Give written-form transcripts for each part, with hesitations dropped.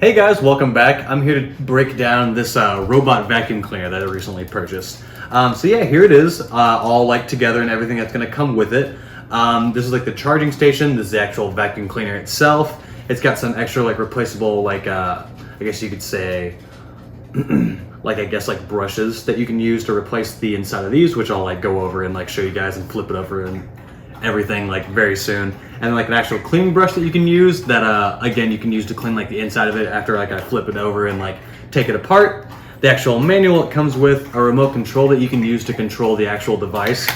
Hey guys, welcome back. I'm here to break down this robot vacuum cleaner that I recently purchased. So yeah, here it is, all like together and everything that's going to come with it. This is like the charging station. This is the actual vacuum cleaner itself. It's got some extra like replaceable I guess you could say like brushes that you can use to replace the inside of these, which I'll like go over and like show you guys and flip it over and everything like very soon. And like an actual cleaning brush that you can use that again you can use to clean like the inside of it after like I flip it over and like take it apart. The actual manual it comes with, a remote control that you can use to control the actual device.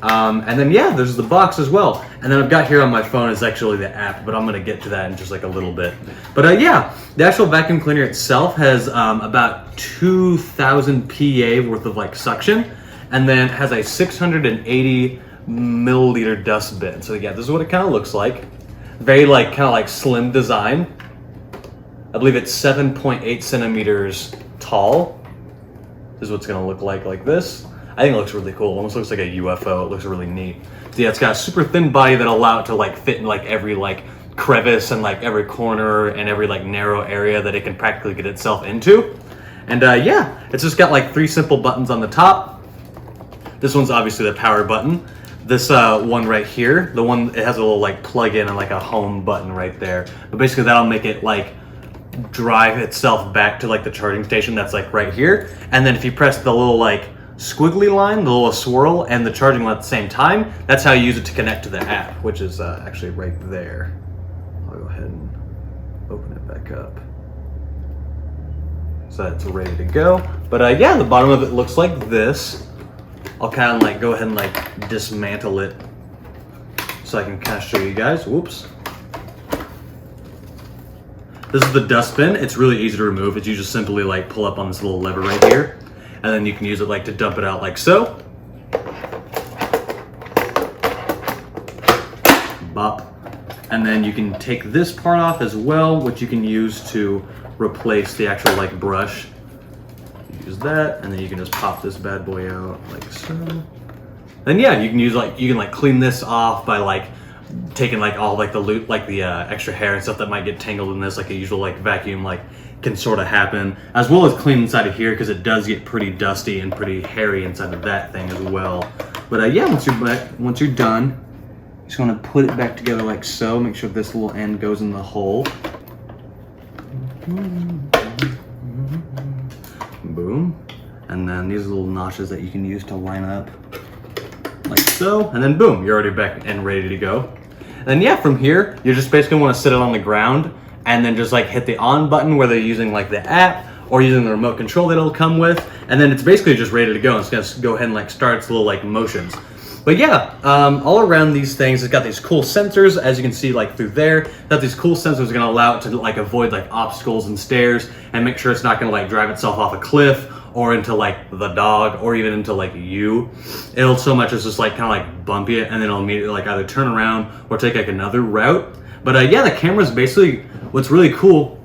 And then yeah, there's the box as well. And then I've got here on my phone is actually the app, but I'm gonna get to that in just like a little bit. But yeah, the actual vacuum cleaner itself has about 2,000 PA worth of like suction, and then has a 680 milliliter dust bin. So yeah, this is what it kind of looks like. Very like kind of like slim design. I believe it's 7.8 centimeters tall. This is what it's gonna look like this. I think it looks really cool. It almost looks like a UFO. It looks really neat. So yeah, it's got a super thin body that allow it to like fit in like every like crevice and like every corner and every like narrow area that it can practically get itself into. And yeah, it's just got like 3 simple buttons on the top. This one's obviously the power button. This one right here, the one, it has a little like plug in and like a home button right there. But basically that'll make it like drive itself back to like the charging station that's like right here. And then if you press the little like squiggly line, the little swirl, and the charging one at the same time, that's how you use it to connect to the app, which is actually right there. I'll go ahead and open it back up. So that's ready to go. But yeah, the bottom of it looks like this. I'll kind of like go ahead and like dismantle it so I can kind of show you guys. Whoops. This is the dustbin. It's really easy to remove. You just simply like pull up on this little lever right here, and then you can use it like to dump it out like so. Bop. And then you can take this part off as well, which you can use to replace the actual like brush. Use that, and then you can just pop this bad boy out like so. Then yeah, you can like clean this off by like taking like all like the loot, like the extra hair and stuff that might get tangled in this, like a usual like vacuum like can sort of happen, as well as clean inside of here because it does get pretty dusty and pretty hairy inside of that thing as well. But yeah, once you're done, you just want to put it back together like so. Make sure this little end goes in the hole. Boom. And then these little notches that you can use to line up like so, and then boom, you're already back and ready to go. And then yeah, from here you're just basically want to sit it on the ground and then just like hit the on button, whether you're using like the app or using the remote control that it'll come with, and then it's basically just ready to go. It's gonna go ahead and like start its little like motions. But yeah, all around these things, it's got these cool sensors, as you can see like through there. It's got these cool sensors that are gonna allow it to like avoid like obstacles and stairs and make sure it's not gonna like drive itself off a cliff or into like the dog or even into like you. It'll so much as just like kind of like bump you, and then it'll immediately like either turn around or take like another route. But yeah, the camera's basically, what's really cool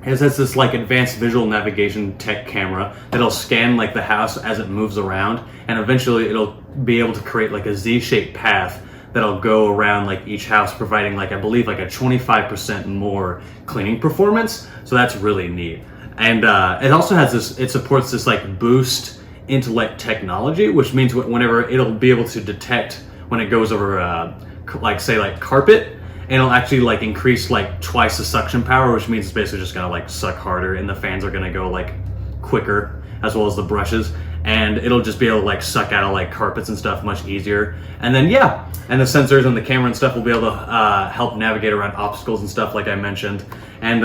is it's this like advanced visual navigation tech camera that'll scan like the house as it moves around, and eventually it'll be able to create like a Z-shaped path that'll go around like each house, providing like I believe like a 25% more cleaning performance. So that's really neat. And it also has this, it supports this like boost intellect technology, which means whenever it'll be able to detect when it goes over like say like carpet, and it'll actually like increase like twice the suction power, which means it's basically just gonna like suck harder, and the fans are gonna go like quicker, as well as the brushes, and it'll just be able to like suck out of like carpets and stuff much easier. And then yeah, and the sensors and the camera and stuff will be able to help navigate around obstacles and stuff like I mentioned. And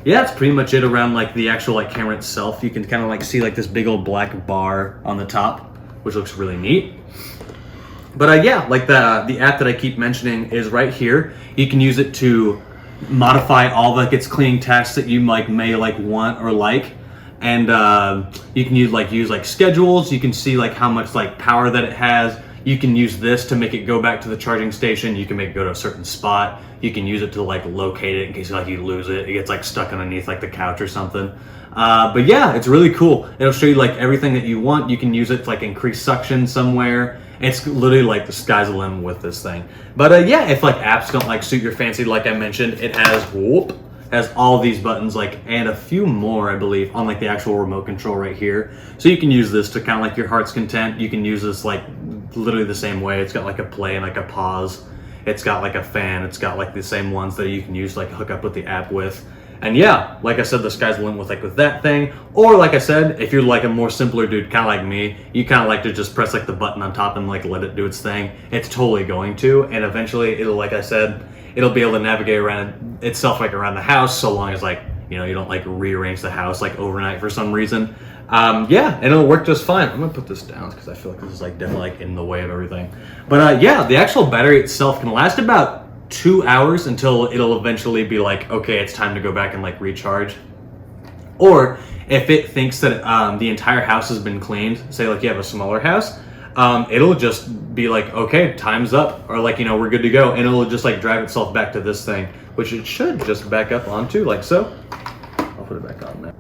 yeah, that's pretty much it around like the actual like camera itself. You can kind of like see like this big old black bar on the top, which looks really neat. But yeah, like the app that I keep mentioning is right here. You can use it to modify all like its cleaning tasks that you like may like want or like. And you can use like schedules. You can see like how much like power that it has. You can use this to make it go back to the charging station. You can make it go to a certain spot. You can use it to like locate it in case like you lose it. It gets like stuck underneath like the couch or something. But yeah, it's really cool. It'll show you like everything that you want. You can use it to like increase suction somewhere. It's literally like the sky's the limit with this thing. But yeah, if like apps don't like suit your fancy, like I mentioned, it has has all these buttons, like, and a few more, I believe, on like the actual remote control right here. So you can use this to kind of like your heart's content. You can use this like literally the same way. It's got like a play and like a pause. It's got like a fan. It's got like the same ones that you can use like hook up with the app with. And yeah, like I said, the sky's the limit with that thing. Or like I said, if you're like a more simpler dude, kind of like me, you kind of like to just press like the button on top and like let it do its thing. It's totally going to, and eventually it'll, like I said, it'll be able to navigate around itself, like around the house, so long as like, you know, you don't like rearrange the house like overnight for some reason. Yeah, and it'll work just fine. I'm gonna put this down because I feel like this is like definitely like in the way of everything. But yeah, the actual battery itself can last about 2 hours until it'll eventually be like, okay, it's time to go back and like recharge. Or if it thinks that the entire house has been cleaned, say like you have a smaller house, it'll just be like, okay, time's up, or like, you know, we're good to go, and it'll just like drive itself back to this thing, which it should just back up onto, like so. I'll put it back on there.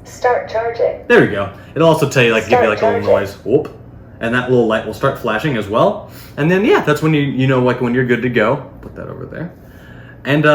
Start charging. There we go. It'll also tell you, like, give you like Start a little noise, whoop, and that little light will start flashing as well. And then yeah, that's when you know, like when you're good to go. Put that over there. And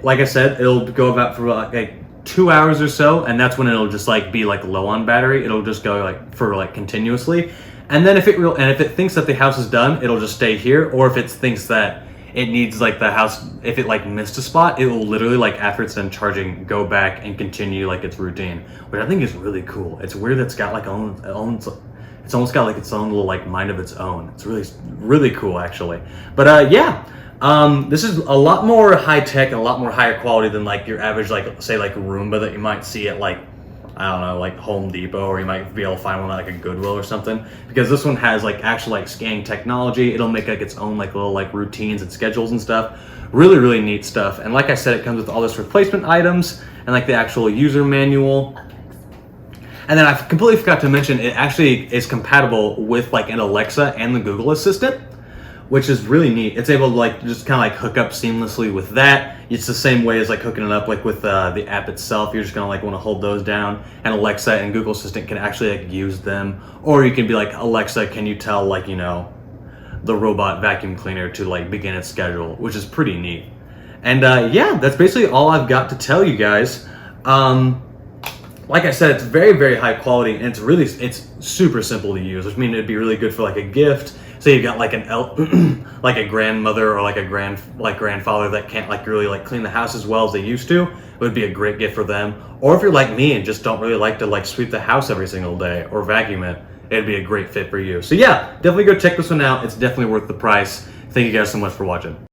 like I said, it'll go about for like 2 hours or so, and that's when it'll just like be like low on battery. It'll just go like for like continuously. And then if it thinks that the house is done, it'll just stay here. Or if it thinks that it needs like the house, if it like missed a spot, it will literally, like after it's done charging, go back and continue like its routine, which I think is really cool. It's weird that it's got like it's almost got like its own little like mind of its own. It's really cool actually. But yeah, this is a lot more high tech and a lot more higher quality than like your average, like say like Roomba that you might see at like, I don't know, like Home Depot, or you might be able to find one at like a Goodwill or something, because this one has like actual like scanning technology. It'll make like its own like little like routines and schedules and stuff. Really neat stuff. And like I said, it comes with all this replacement items and like the actual user manual. And then I completely forgot to mention, it actually is compatible with like an Alexa and the Google Assistant, which is really neat. It's able to like just kind of like hook up seamlessly with that. It's the same way as like hooking it up like with the app itself. You're just gonna like want to hold those down, and Alexa and Google Assistant can actually like use them. Or you can be like, Alexa, can you tell like, you know, the robot vacuum cleaner to like begin its schedule, which is pretty neat. And yeah, that's basically all I've got to tell you guys. Like I said, it's very high quality, and it's super simple to use, which means it'd be really good for like a gift. Say you've got like like a grandmother or like a grandfather that can't like really like clean the house as well as they used to. It would be a great gift for them. Or if you're like me and just don't really like to like sweep the house every single day or vacuum it, it'd be a great fit for you. So yeah, definitely go check this one out. It's definitely worth the price. Thank you guys so much for watching.